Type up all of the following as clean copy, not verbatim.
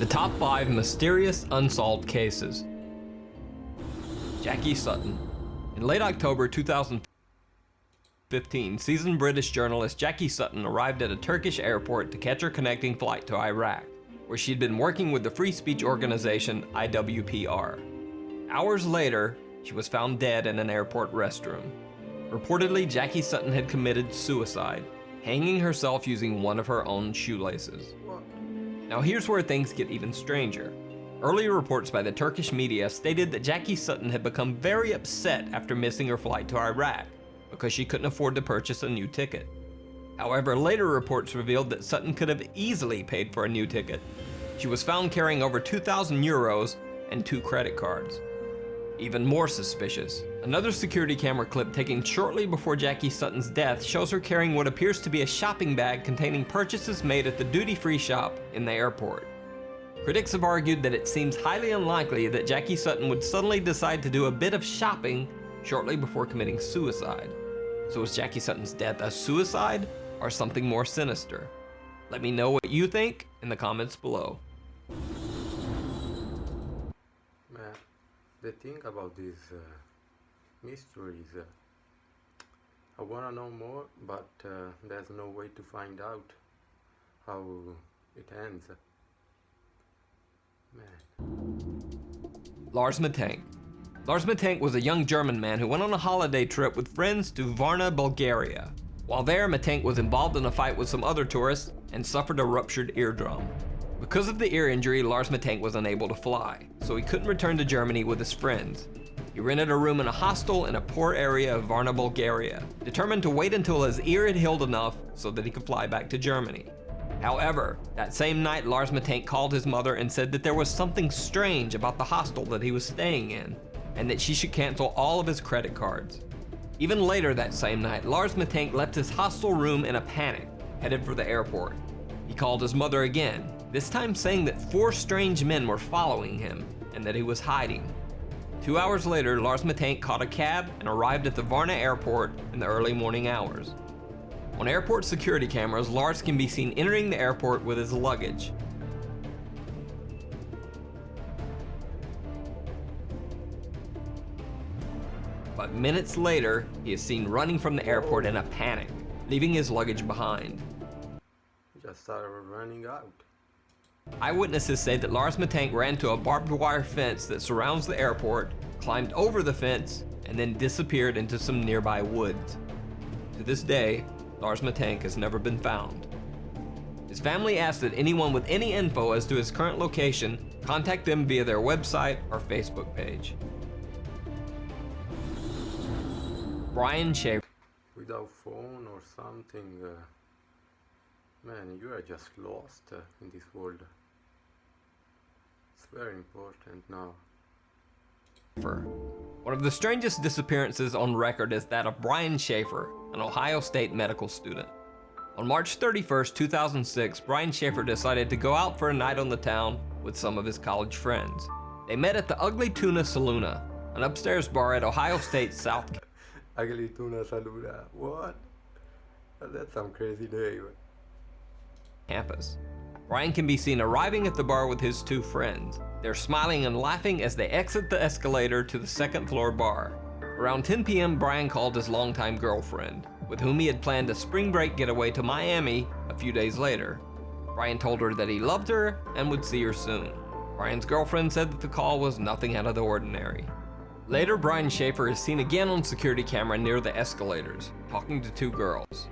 The top 5 mysterious unsolved cases. Jackie Sutton. In late October 2015, seasoned British journalist Jackie Sutton arrived at a Turkish airport to catch her connecting flight to Iraq, where she'd been working with the free speech organization IWPR. Hours later, she was found dead in an airport restroom. Reportedly, Jackie Sutton had committed suicide, hanging herself using one of her own shoelaces. Now here's where things get even stranger. Earlier reports by the Turkish media stated that Jackie Sutton had become very upset after missing her flight to Iraq because she couldn't afford to purchase a new ticket. However, later reports revealed that Sutton could have easily paid for a new ticket. She was found carrying over 2,000 euros and 2 credit cards. Even more suspicious, another security camera clip taken shortly before Jackie Sutton's death shows her carrying what appears to be a shopping bag containing purchases made at the duty-free shop in the airport. Critics have argued that it seems highly unlikely that Jackie Sutton would suddenly decide to do a bit of shopping shortly before committing suicide. So is Jackie Sutton's death a suicide or something more sinister? Let me know what you think in the comments below. The thing about these mysteries, I want to know more, but there's no way to find out how it ends. Lars Matang. Lars Matang was a young German man who went on a holiday trip with friends to Varna, Bulgaria. While there, Matang was involved in a fight with some other tourists and suffered a ruptured eardrum. Because of the ear injury, Lars Matang was unable to fly, so he couldn't return to Germany with his friends. He rented a room in a hostel in a poor area of Varna, Bulgaria, determined to wait until his ear had healed enough so that he could fly back to Germany. However, that same night, Lars Matang called his mother and said that there was something strange about the hostel that he was staying in, and that she should cancel all of his credit cards. Even later that same night, Lars Matang left his hostel room in a panic, headed for the airport. He called his mother again, this time saying that 4 strange men were following him and that he was hiding. 2 hours later, Lars Matang caught a cab and arrived at the Varna airport in the early morning hours. On airport security cameras, Lars can be seen entering the airport with his luggage. But minutes later, he is seen running from the airport in a panic, leaving his luggage behind. Just started running out. Eyewitnesses say that Lars Matang ran to a barbed wire fence that surrounds the airport, climbed over the fence, and then disappeared into some nearby woods. To this day, Lars Matang has never been found. His family asks that anyone with any info as to his current location contact them via their website or Facebook page. Brian Schaeffer. Without phone or something, man, you are just lost in this world. It's very important now. One of the strangest disappearances on record is that of Brian Schaeffer, an Ohio State medical student. On March 31st, 2006, Brian Schaeffer decided to go out for a night on the town with some of his college friends. They met at the Ugly Tuna Saloon, an upstairs bar at Ohio State's South Ugly Tuna Saloon, what? That's some crazy name. Campus. Brian can be seen arriving at the bar with his 2 friends. They're smiling and laughing as they exit the escalator to the 2nd floor bar. Around 10 p.m., Brian called his longtime girlfriend, with whom he had planned a spring break getaway to Miami a few days later. Brian told her that he loved her and would see her soon. Brian's girlfriend said that the call was nothing out of the ordinary. Later, Brian Schaeffer is seen again on security camera near the escalators, talking to 2 girls.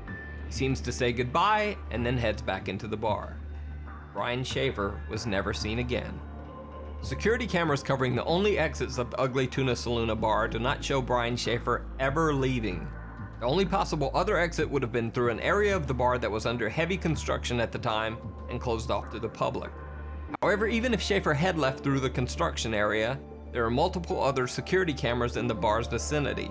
He seems to say goodbye and then heads back into the bar. Brian Schaeffer was never seen again. Security cameras covering the only exits of the Ugly Tuna Saloon bar do not show Brian Schaeffer ever leaving. The only possible other exit would have been through an area of the bar that was under heavy construction at the time and closed off to the public. However, even if Schaeffer had left through the construction area, there are multiple other security cameras in the bar's vicinity.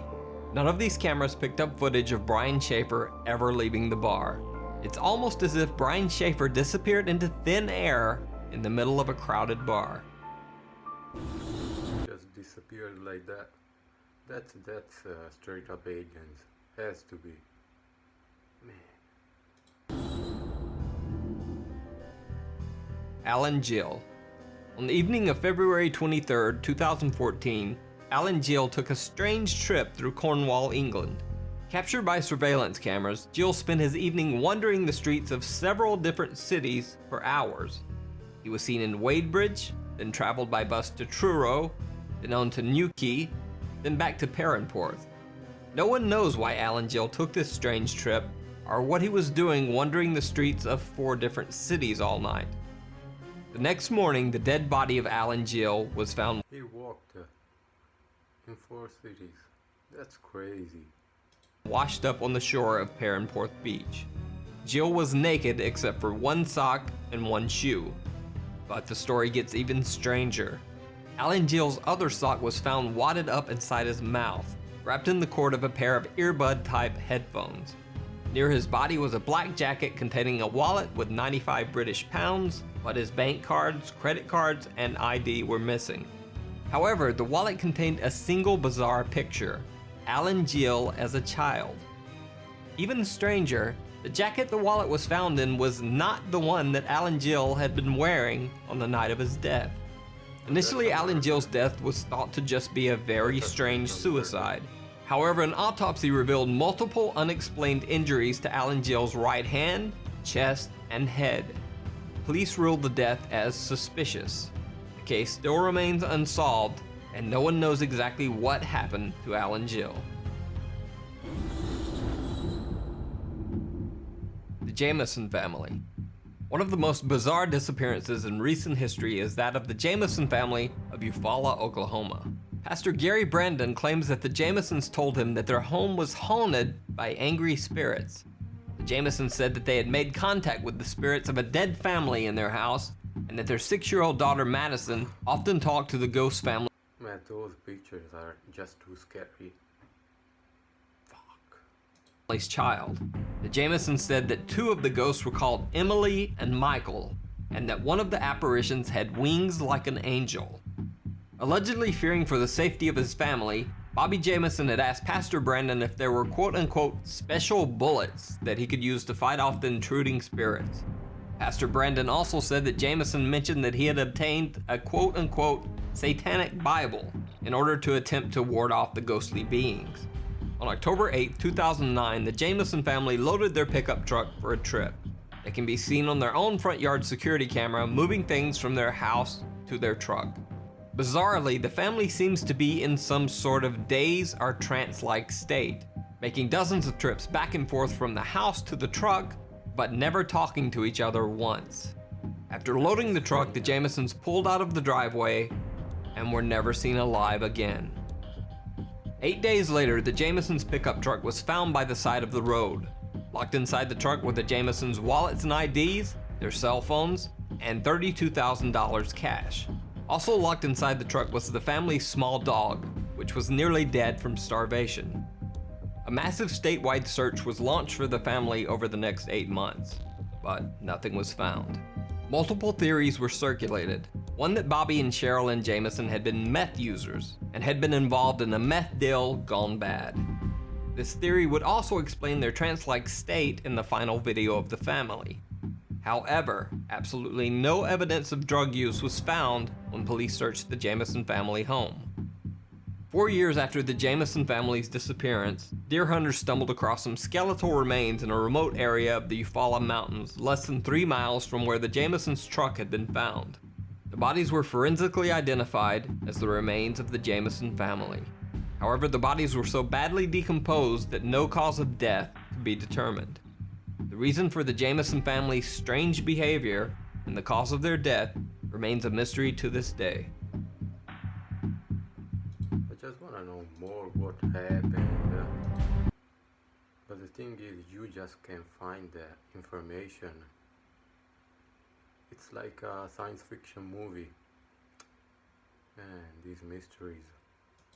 None of these cameras picked up footage of Brian Schaeffer ever leaving the bar. It's almost as if Brian Schaeffer disappeared into thin air in the middle of a crowded bar. Just disappeared like that. That's straight up aliens. Has to be. Man. Jell. On the evening of February 23, 2014, Alan Jell took a strange trip through Cornwall, England. Captured by surveillance cameras, Jell spent his evening wandering the streets of several different cities for hours. He was seen in Wadebridge, then traveled by bus to Truro, then on to Newquay, then back to Perranporth. No one knows why Alan Jell took this strange trip, or what he was doing wandering the streets of 4 different cities all night. The next morning, the dead body of Alan Jell was found. He walked in 4 cities. That's crazy. Washed up on the shore of Perranporth Beach. Jell was naked except for 1 sock and 1 shoe. But the story gets even stranger. Alan Jell's other sock was found wadded up inside his mouth, wrapped in the cord of a pair of earbud-type headphones. Near his body was a black jacket containing a wallet with 95 British pounds, but his bank cards, credit cards, and ID were missing. However, the wallet contained a single bizarre picture: Alan Jell as a child. Even stranger, the jacket the wallet was found in was not the one that Alan Jell had been wearing on the night of his death. Initially, Alan Jell's death was thought to just be a very strange suicide. However, an autopsy revealed multiple unexplained injuries to Alan Jell's right hand, chest, and head. Police ruled the death as suspicious. The case still remains unsolved, and no one knows exactly what happened to Alan Jell. The Jamison family. One of the most bizarre disappearances in recent history is that of the Jamison family of Eufaula, Oklahoma. Pastor Gary Brandon claims that the Jamisons told him that their home was haunted by angry spirits. The Jamisons said that they had made contact with the spirits of a dead family in their house, and that their 6-year-old daughter Madison often talked to the ghost family. Man, those pictures are just too scary. Family's child. The Jamisons said that 2 of the ghosts were called Emily and Michael, and that one of the apparitions had wings like an angel. Allegedly fearing for the safety of his family, Bobby Jamison had asked Pastor Brandon if there were quote-unquote special bullets that he could use to fight off the intruding spirits. Pastor Brandon also said that Jamison mentioned that he had obtained a quote-unquote satanic Bible in order to attempt to ward off the ghostly beings. On October 8, 2009, the Jamison family loaded their pickup truck for a trip. They can be seen on their own front yard security camera moving things from their house to their truck. Bizarrely, the family seems to be in some sort of daze or trance-like state, making dozens of trips back and forth from the house to the truck, but never talking to each other once. After loading the truck, the Jamisons pulled out of the driveway and were never seen alive again. 8 days later, the Jamisons' pickup truck was found by the side of the road. Locked inside the truck were the Jamisons' wallets and IDs, their cell phones, and $32,000 cash. Also locked inside the truck was the family's small dog, which was nearly dead from starvation. A massive statewide search was launched for the family over the next 8 months, but nothing was found. Multiple theories were circulated. One that Bobby and Sherilyn Jamison had been meth users and had been involved in a meth deal gone bad. This theory would also explain their trance-like state in the final video of the family. However, absolutely no evidence of drug use was found when police searched the Jamison family home. 4 years after the Jamison family's disappearance, deer hunters stumbled across some skeletal remains in a remote area of the Eufaula Mountains, less than 3 miles from where the Jamisons' truck had been found. The bodies were forensically identified as the remains of the Jamison family. However, the bodies were so badly decomposed that no cause of death could be determined. The reason for the Jamison family's strange behavior and the cause of their death remains a mystery to this day. I just want to know more what happened. But the thing is, you just can't find the information. It's like a science fiction movie. Man, these mysteries.